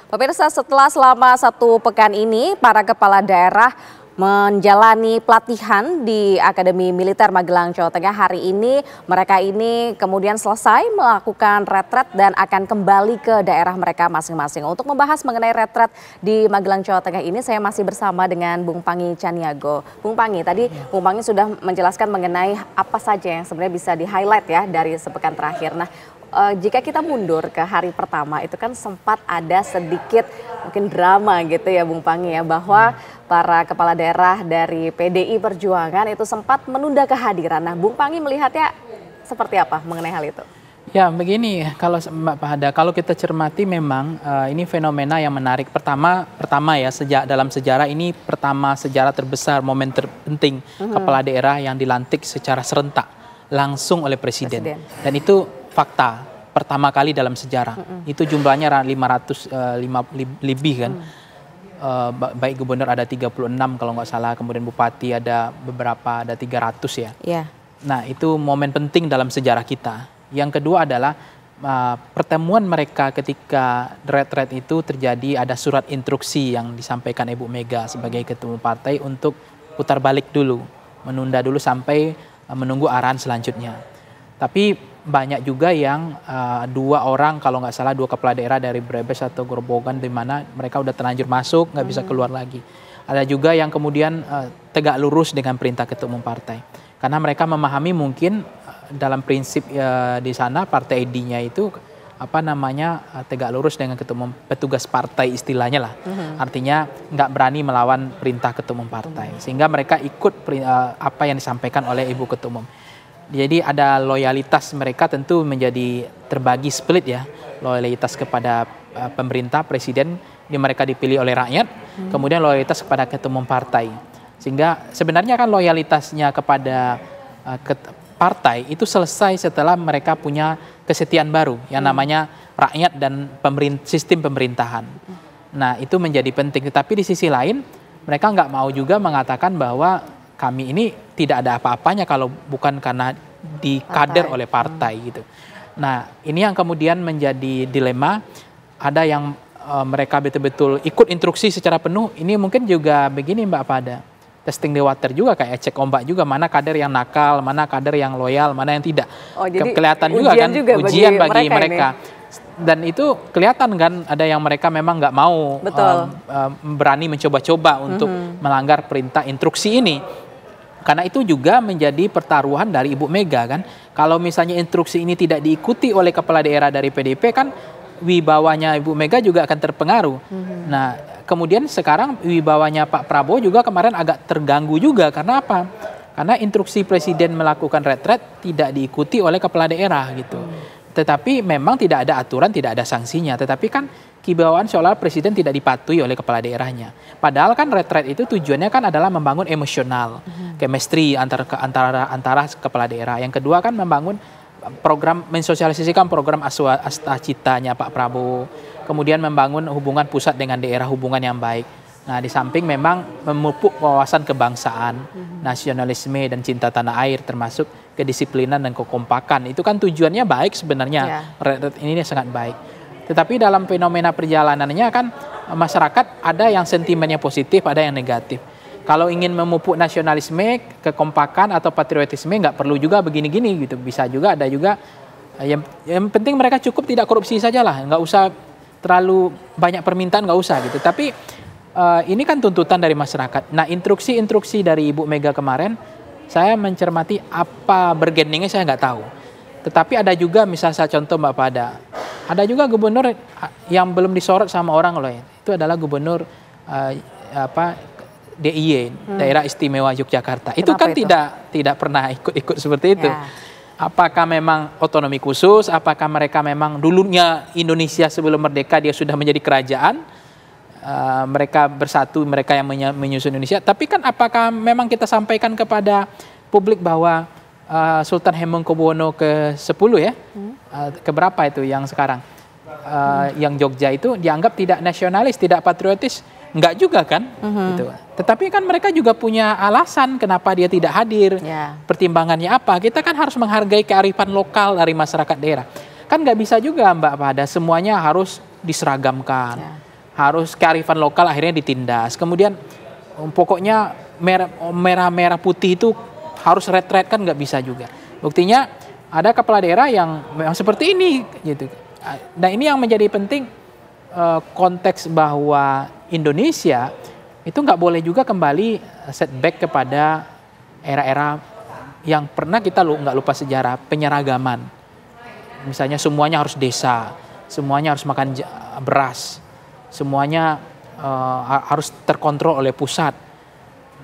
Pemirsa, selama 1 pekan ini, para kepala daerah menjalani pelatihan di Akademi Militer Magelang, Jawa Tengah. Hari ini mereka ini kemudian selesai melakukan retret dan akan kembali ke daerah mereka masing-masing. Untuk membahas mengenai retret di Magelang, Jawa Tengah ini, saya masih bersama dengan Bung Pangi Caniago. Bung Pangi, tadi Bung Pangi sudah menjelaskan mengenai apa saja yang sebenarnya bisa di-highlight ya dari sepekan terakhir. Nah, jika kita mundur ke hari pertama itu kan sempat ada sedikit mungkin drama gitu ya Bung Pangi ya, bahwa para kepala daerah dari PDI Perjuangan itu sempat menunda kehadiran. Nah, Bung Pangi melihatnya seperti apa mengenai hal itu? Ya begini, kalau Mbak Fahada, kalau kita cermati memang ini fenomena yang menarik. Pertama ya, dalam sejarah ini pertama sejarah terbesar, momen terpenting kepala daerah yang dilantik secara serentak langsung oleh presiden. Dan itu fakta pertama kali dalam sejarah. Itu jumlahnya 500 lebih kan. Baik gubernur ada 36 kalau nggak salah, kemudian bupati ada beberapa, ada 300 ya. Nah, itu momen penting dalam sejarah kita. Yang kedua adalah pertemuan mereka ketika retret itu terjadi, ada surat instruksi yang disampaikan Ibu Mega sebagai ketua partai untuk putar balik dulu, menunda dulu sampai menunggu arahan selanjutnya. Tapi banyak juga yang 2 orang kalau nggak salah, 2 kepala daerah dari Brebes atau Grobogan di mana mereka udah terlanjur masuk, nggak bisa keluar lagi. Ada juga yang kemudian tegak lurus dengan perintah ketua umum partai. Karena mereka memahami mungkin dalam prinsip di sana partai ID-nya itu tegak lurus dengan ketua umum, petugas partai istilahnya lah. Artinya nggak berani melawan perintah ketua umum partai. Sehingga mereka ikut apa yang disampaikan oleh Ibu Ketua Umum. Jadi ada loyalitas mereka tentu menjadi terbagi split ya. Loyalitas kepada pemerintah, presiden, yang mereka dipilih oleh rakyat. Kemudian loyalitas kepada ketua umum partai. Sehingga sebenarnya kan loyalitasnya kepada partai itu selesai setelah mereka punya kesetiaan baru yang namanya rakyat dan sistem pemerintahan. Nah, itu menjadi penting. Tetapi di sisi lain mereka nggak mau juga mengatakan bahwa kami ini tidak ada apa-apanya kalau bukan karena dikader oleh partai gitu. Nah, ini yang kemudian menjadi dilema. Ada yang mereka betul-betul ikut instruksi secara penuh. Ini mungkin juga begini Mbak Fahada, testing the water juga, kayak cek ombak juga, mana kader yang nakal, mana kader yang loyal, mana yang tidak. Jadi kelihatan juga kan ujian bagi mereka. Dan itu kelihatan kan, ada yang mereka memang nggak mau berani mencoba-coba untuk melanggar perintah instruksi ini. Karena itu juga menjadi pertaruhan dari Ibu Mega kan. Kalau misalnya instruksi ini tidak diikuti oleh kepala daerah dari PDIP kan, wibawanya Ibu Mega juga akan terpengaruh. Nah, kemudian sekarang wibawanya Pak Prabowo juga kemarin agak terganggu juga. Karena apa? Karena instruksi presiden melakukan retret tidak diikuti oleh kepala daerah gitu. Tetapi memang tidak ada aturan, tidak ada sanksinya. Tetapi kan kibawaan seolah presiden tidak dipatuhi oleh kepala daerahnya. Padahal kan retret itu tujuannya kan adalah membangun emosional, chemistry antara kepala daerah. Yang kedua kan membangun program, mensosialisasikan program Astacitanya Pak Prabowo. Kemudian membangun hubungan pusat dengan daerah, hubungan yang baik. Nah, di samping memang memupuk wawasan kebangsaan, nasionalisme dan cinta tanah air, termasuk kedisiplinan dan kekompakan. Itu kan tujuannya baik sebenarnya. Retret ini sangat baik. Tetapi dalam fenomena perjalanannya kan masyarakat ada yang sentimennya positif, ada yang negatif. Kalau ingin memupuk nasionalisme, kekompakan atau patriotisme nggak perlu juga begini-gini gitu. Bisa juga, ada juga yang penting mereka cukup tidak korupsi sajalah, nggak usah terlalu banyak permintaan, nggak usah gitu. Tapi ini kan tuntutan dari masyarakat. Nah, instruksi-instruksi dari Ibu Mega kemarin, saya mencermati apa bergeningnya saya nggak tahu. Tetapi ada juga, misalnya contoh Mbak Fahada, ada juga gubernur yang belum disorot sama orang loh. Itu adalah gubernur DIY, Daerah Istimewa Yogyakarta. Itu kan tidak pernah ikut seperti itu. Apakah memang otonomi khusus? Apakah mereka memang dulunya Indonesia sebelum merdeka dia sudah menjadi kerajaan? Mereka bersatu, mereka yang menyusun Indonesia. Tapi kan apakah memang kita sampaikan kepada publik bahwa Sultan Hamengkubuwono ke-10 ya, keberapa itu yang sekarang, yang Jogja itu dianggap tidak nasionalis, tidak patriotis, enggak juga kan? Gitu. Tetapi kan mereka juga punya alasan kenapa dia tidak hadir, pertimbangannya apa. Kita kan harus menghargai kearifan lokal dari masyarakat daerah. Kan nggak bisa juga Mbak Fahada semuanya harus diseragamkan. harus kearifan lokal akhirnya ditindas. Kemudian pokoknya merah putih itu harus red kan nggak bisa juga. Buktinya ada kepala daerah yang memang seperti ini gitu. Nah ini yang menjadi penting, konteks bahwa Indonesia itu nggak boleh juga kembali setback kepada era-era yang pernah kita nggak lupa sejarah penyeragaman. Misalnya semuanya harus desa, semuanya harus makan beras, semuanya harus terkontrol oleh pusat.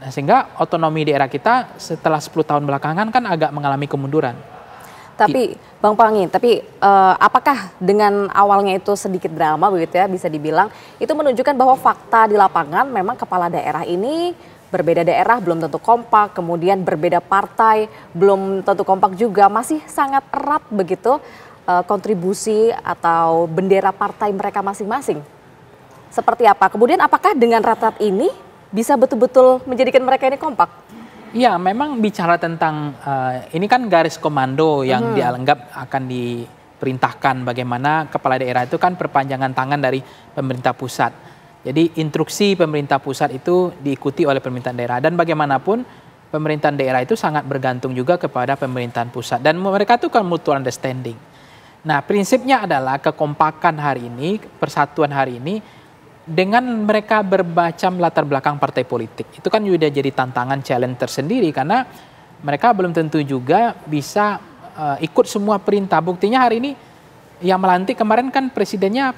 Nah, sehingga otonomi daerah kita setelah 10 tahun belakangan kan agak mengalami kemunduran. Tapi Bang Pangi, apakah dengan awalnya itu sedikit drama begitu ya bisa dibilang, itu menunjukkan bahwa fakta di lapangan memang kepala daerah ini berbeda daerah belum tentu kompak, kemudian berbeda partai belum tentu kompak juga, masih sangat erat begitu kontribusi atau bendera partai mereka masing-masing. Seperti apa? Kemudian apakah dengan erat ini bisa betul-betul menjadikan mereka ini kompak? Ya, memang bicara tentang ini kan garis komando yang dianggap akan diperintahkan bagaimana kepala daerah itu kan perpanjangan tangan dari pemerintah pusat. Jadi instruksi pemerintah pusat itu diikuti oleh pemerintahan daerah dan bagaimanapun pemerintahan daerah itu sangat bergantung juga kepada pemerintahan pusat dan mereka itu kan mutual understanding. Nah, prinsipnya adalah kekompakan hari ini, persatuan hari ini dengan mereka berbacam latar belakang partai politik. Itu kan juga jadi tantangan, challenge tersendiri karena mereka belum tentu juga bisa ikut semua perintah. Buktinya hari ini yang melantik kemarin kan presidennya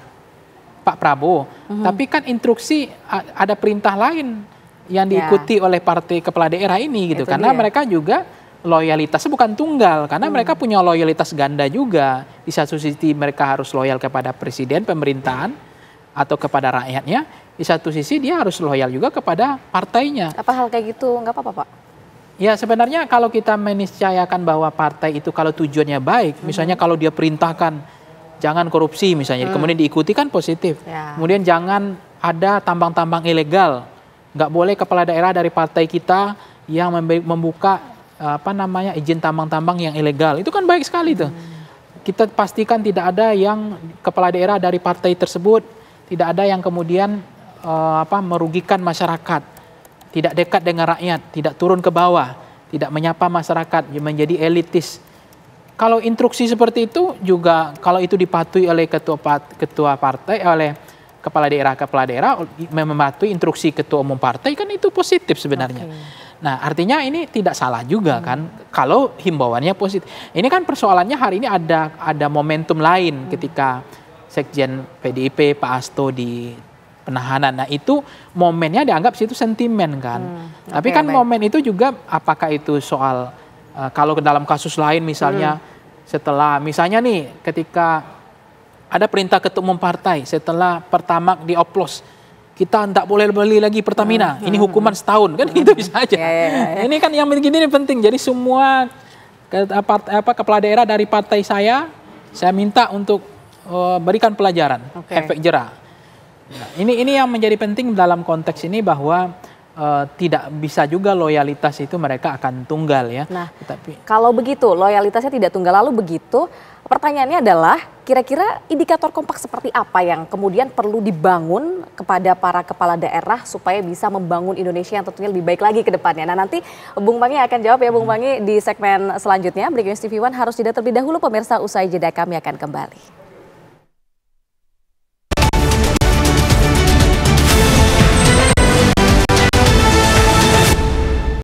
Pak Prabowo, tapi kan instruksi ada perintah lain yang diikuti oleh partai kepala daerah ini gitu. Karena mereka juga loyalitasnya bukan tunggal, karena mereka punya loyalitas ganda juga. Di satu sisi mereka harus loyal kepada presiden, pemerintahan, atau kepada rakyatnya, di satu sisi dia harus loyal juga kepada partainya. Apa hal kayak gitu nggak apa-apa Pak? Ya sebenarnya kalau kita meniscayakan bahwa partai itu kalau tujuannya baik, misalnya kalau dia perintahkan jangan korupsi misalnya, kemudian diikuti kan positif. Kemudian jangan ada tambang-tambang ilegal, nggak boleh kepala daerah dari partai kita yang membuka izin tambang-tambang yang ilegal, itu kan baik sekali tuh. Kita pastikan tidak ada yang kepala daerah dari partai tersebut, tidak ada yang kemudian merugikan masyarakat, tidak dekat dengan rakyat, tidak turun ke bawah, tidak menyapa masyarakat, menjadi elitis. Kalau instruksi seperti itu juga kalau itu dipatuhi oleh ketua partai, oleh kepala daerah mematuhi instruksi ketua umum partai kan itu positif sebenarnya. Nah artinya ini tidak salah juga kan kalau himbauannya positif. Ini kan persoalannya hari ini ada momentum lain ketika Sekjen PDIP Pak Hasto di penahanan. Nah itu momennya dianggap situ sentimen kan. Tapi kan momen itu juga apakah itu soal kalau ke dalam kasus lain misalnya setelah misalnya nih ketika ada perintah ketua umum partai setelah Pertamax dioplos kita tidak boleh beli lagi Pertamina, ini hukuman setahun kan itu bisa aja. Ini kan yang begini penting. Jadi semua kepala daerah dari partai saya minta untuk berikan pelajaran, efek jerah. Nah, ini yang menjadi penting dalam konteks ini bahwa tidak bisa juga loyalitas itu mereka akan tunggal ya. Nah, kalau begitu loyalitasnya tidak tunggal, lalu begitu pertanyaannya adalah kira-kira indikator kompak seperti apa yang kemudian perlu dibangun kepada para kepala daerah supaya bisa membangun Indonesia yang tentunya lebih baik lagi ke depannya. Nah nanti Bung Pangi akan jawab ya Bung Pangi di segmen selanjutnya. Breaking News TV One harus jeda terlebih dahulu pemirsa, usai jeda kami akan kembali.